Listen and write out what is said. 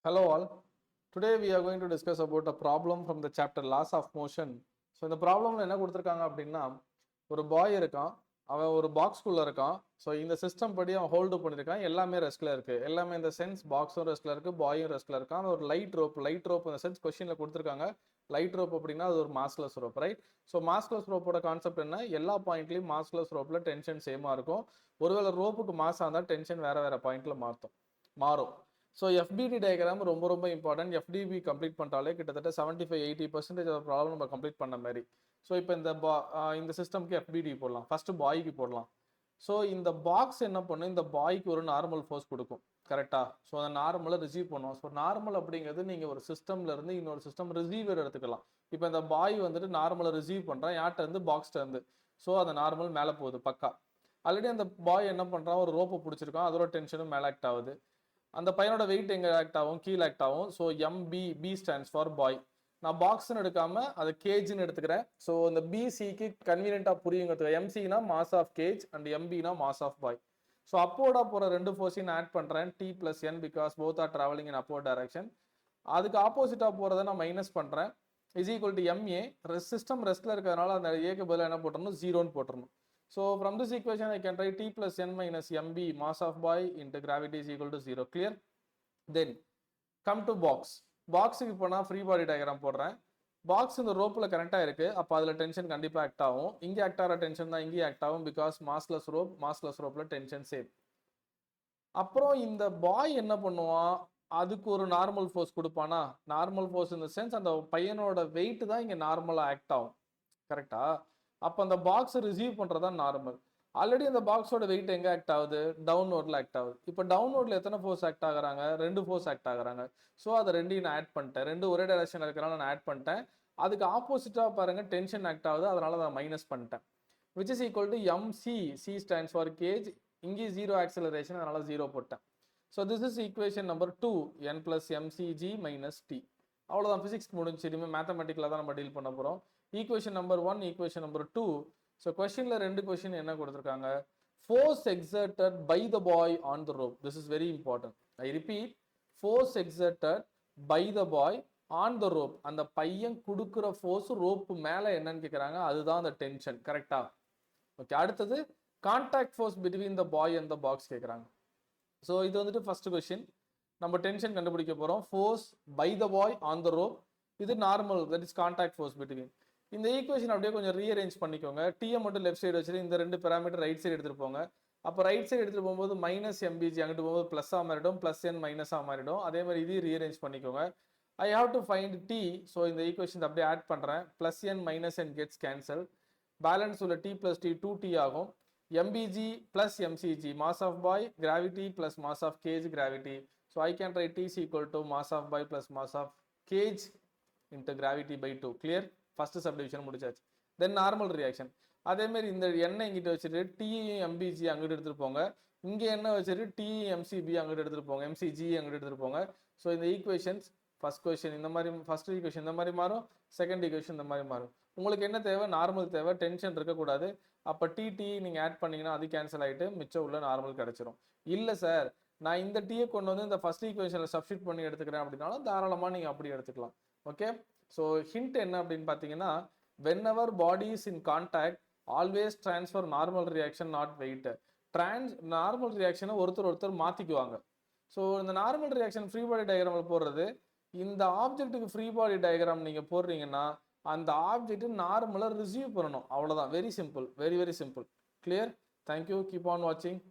Hello all. Today we are going to discuss about a problem from the chapter Laws of Motion. So இந்த ப்ராப்ளம்ல என்ன கொடுத்துருக்காங்க அப்படின்னா, ஒரு பாய் இருக்கான், அவன் ஒரு பாக்ஸ்குள்ளே இருக்கான். ஸோ இந்த சிஸ்டம் படி அவன் ஹோல்டு பண்ணியிருக்கான். எல்லாமே ரெஸ்ட்டில் இருக்குது. எல்லாமே இந்த சென்ஸ் பாக்ஸும் ரெஸ்ட்டில் இருக்குது, பாயும் ரெஸ்ட்டில் இருக்கான். ஒரு லைட் ரோப் இந்த சென்ஸ் கொஸ்டினில் கொடுத்துருக்காங்க. லைட் ரோப் அப்படின்னா அது ஒரு massless rope, right? So massless ரோப்போட கான்செப்ட் என்ன? எல்லா பாயிண்ட்லையும் மாஸ்லெஸ் ரோப்பில் டென்ஷன் சேமாக இருக்கும். ஒருவேளை ரோப்புக்கு மாசாக இருந்தால் டென்ஷன் வேறு பாயிண்ட்டில் மாறும். ஸோ எஃபிடி டயக்ராம் ரொம்ப இம்பார்ட்டன்ட். எஃப்டிபி கம்ப்ளீட் பண்ணிட்டாலே கிட்டத்தட்ட 75-80% ஆஃப் ப்ராப்ளம் நம்ம கம்ப்ளீட் பண்ண மாதிரி. ஸோ இப்போ இந்த சிஸ்டம்க்கு எஃபிடி போடலாம். ஃபர்ஸ்ட் பாய்க்கு போடலாம். ஸோ இந்த பாக்ஸ் என்ன பண்ணும்? இந்த பாய்க்கு ஒரு நார்மல் ஃபோர்ஸ் கொடுக்கும், கரெக்டா? ஸோ அந்த நார்மலை ரிசீவ் பண்ணுவோம். ஸோ நார்மல் அப்படிங்கிறது நீங்கள் ஒரு சிஸ்டம்ல இருந்து இன்னொரு சிஸ்டம் ரிசீவர் எடுத்துக்கலாம். இப்போ இந்த பாய் வந்துட்டு நார்மலை ரிசீவ் பண்ணுறான், யார்கிட்ட இருந்து? பாக்ஸ்ட இருந்து. ஸோ அந்த நார்மல் மேலே போகுது பக்கா. ஆல்ரெடி அந்த பாய் என்ன பண்ணுறான்? ஒரு ரோப்பை பிடிச்சிருக்கான், அதோட டென்ஷனும் மேலே ஆக்ட் ஆகுது. அந்த பையனோட வெயிட் எங்கே ஆக்ட் ஆகும்? கீழே ஆக்ட் ஆகும். So B stands for boy. நான் பாக்ஸ்ன்னு எடுக்காம அதை கேஜ்னு எடுத்துக்கிறேன். ஸோ இந்த பிசிக்கு கன்வீனியன்ட்டாக புரியுங்கிறதுக்கு எம்சினா மாஸ் ஆஃப் கேஜ் அண்ட் எம்பினா மாஸ் ஆஃப் பாய். ஸோ அப்போர்டாக போகிற ரெண்டு ஃபோர்ஸையும் நான் ஆட் பண்ணுறேன், T plus N, because both are travelling in upward direction. அதுக்கு ஆப்போசிட்டாக போகிறத நான் மைனஸ் பண்ணுறேன், is equal to MA. System ரெஸ்ட்டில் இருக்கிறதுனால அந்த ஏக்கு பதிலாக என்ன போட்டுறணும்? ஜீரோன்னு போட்டுறணும். So from this equation I can write T plus N minus mb mass of boy into gravity is equal to 0. Clear? Then come to box. பாக்ஸுக்கு இப்போ நான் ஃப்ரீ பாடி டயக்ராம் போடுறேன். பாக்ஸ் இந்த ரோப்பில் கரெக்டாக இருக்குது. அப்போ அதில் டென்ஷன் கண்டிப்பாக ஆக்ட் ஆகும். இங்கே ஆக்ட் ஆகிற டென்ஷன் தான் இங்கேயும் ஆக்ட் ஆகும், பிகாஸ் மாஸ்லெஸ் ரோப்பில் டென்ஷன் சேம். அப்புறம் இந்த பாய் என்ன பண்ணுவான்? அதுக்கு ஒரு நார்மல் ஃபோர்ஸ் கொடுப்பானா? நார்மல் ஃபோர்ஸ் இந்த சென்ஸ் அந்த பையனோட வெயிட் தான் இங்கே நார்மலாக ஆக்ட் ஆகும், கரெக்டா? அப்போ அந்த பாக்ஸை ரிசீவ் பண்ணுறது தான் நார்மல். ஆல்ரெடி அந்த பாக்ஸோட வெயிட் எங்கே ஆக்ட் ஆகுது? டவுன்வர்டில் ஆக்ட் ஆகுது. இப்போ டவுன்வர்டில் எத்தனை ஃபோர்ஸ் ஆக்ட் ஆகுறாங்க? 2 ஃபோர்ஸ் ஆக்ட் ஆகுறாங்க. ஸோ அதை ரெண்டையும் நான் ஆட் பண்ணிட்டேன். ரெண்டு ஒரே டைரக்ஷன் இருக்கிறனால நான் ஆட் பண்ணிட்டேன். அதுக்கு ஆப்போசிட்டாக பாருங்கள் டென்ஷன் ஆக்ட் ஆகுது, அதனால நான் மைனஸ் பண்ணிட்டேன். Which is equal to MC. C stands for cage. இங்கே 0 ஆக்சலரேஷன், அதனால 0 போட்டேன். So this is equation number 2, n plus mcg minus t. அவ்வளோதான், ஃபிசிக்ஸ் முடிஞ்சு. இனிமேல் மேத்தமெட்டிக்கில் தான் நம்ம டீல் பண்ண போகிறோம். Equation number 1, equation number 2. So கொஸ்டினில் ரெண்டு கொஸ்டின் என்ன கொடுத்துருக்காங்க? Force exerted by the boy on the rope. This is very important. I repeat, force exerted by the boy on the rope. அந்த பையன் கொடுக்குற ஃபோர்ஸ் ரோப்பு மேலே என்னன்னு கேட்குறாங்க, அதுதான் அந்த டென்ஷன், கரெக்டா? ஓகே, அடுத்தது contact force between the boy and the box கேட்குறாங்க. ஸோ இது வந்துட்டு ஃபர்ஸ்ட் கொஸ்டின். நம்ம டென்ஷன் கண்டுபிடிக்க போகிறோம். Force by the boy on the rope, இது normal, that is contact force between. இந்த ஈக்குவேஷன் அப்படியே கொஞ்சம் ரீஅரேஞ்ச் பண்ணிக்கோங்க. டியை மட்டும் லெஃப்ட் சைடு வச்சுட்டு இந்த ரெண்டு பேராமீட்டர் ரைட் சைடு எடுத்துகிட்டு போங்க. அப்போ ரைட் சைடு எடுத்துகிட்டு போகும்போது மைனஸ் எம்பிஜி, அங்கிட்டு போகும்போது ப்ளஸ்ஸாக மாறிடும், ப்ளஸ் என் மைனஸாக மாறிடும். அதே மாதிரி இதையும் ரீஅரேஞ்ச் பண்ணிக்கோங்க. I have to find T. So இந்த ஈக்குவேஷன் அப்படியே ஆட் பண்ணுறேன். Plus N minus N gets cancel. Balance உள்ள டி ப்ளஸ் டி 2t ஆகும். mBg plus mcg, mass of boy, gravity plus mass of cage, gravity. So I can write T is equal to mass of boy plus mass of cage into gravity by 2. Clear? First subdivision முடிச்சாச்சு. Then normal reaction. அதே மாதிரி இந்த எண்ணெய் இங்கிட்ட வச்சுட்டு D MBG அங்கிட்டு எடுத்துட்டு போங்க. இங்கே எண்ணெய் வச்சுட்டு டி எம்சிபி அங்கிட்டு எடுத்துட்டு போங்க, எம்சிஜி அங்கிட்டு எடுத்துட்டு போங்க. ஸோ இந்த ஈக்குவேஷன்ஸ் ஃபர்ஸ்ட் கொஸ்டின் இந்த மாதிரி, ஃபர்ஸ்ட் ஈக்குவேஷன் இந்த மாதிரி மாறும், செகண்ட் ஈக்குவேஷன் இந்த மாதிரி மாறும். உங்களுக்கு என்ன தேவை? நார்மல் தேவை, டென்ஷன் இருக்கக்கூடாது. அப்போ டிடி நீங்கள் ஆட் பண்ணிங்கன்னா அது கேன்சல் ஆகிட்டு மிச்சம் உள்ள நார்மல் கிடச்சிரும். இல்லை சார், நான் இந்த டீயை கொண்டு வந்து இந்த ஃபர்ஸ்ட் ஈக்குவேஷனில் சப்ஸ்டிட் பண்ணி எடுத்துக்கிறேன் அப்படின்னாலும் தாராளமாக நீங்கள் அப்படி எடுத்துக்கலாம். ஓகே, ஸோ ஹிண்ட் என்ன அப்படின்னு பார்த்தீங்கன்னா, whenever body is in contact, always transfer normal reaction, not weight. Normal ரியாக்ஷனை ஒருத்தர் மாற்றிக்குவாங்க. ஸோ இந்த நார்மல் ரியாக்ஷன் ஃப்ரீ பாடி டயக்ராமில் போடுறது, இந்த ஆப்ஜெக்ட்டுக்கு ஃப்ரீ பாடி டயக்ராம் நீங்கள் போடுறீங்கன்னா அந்த ஆப்ஜெக்ட் நார்மலாக ரிசீவ் பண்ணணும், அவ்வளோதான். Very simple, very simple. Clear? Thank you, keep on வாட்சிங்.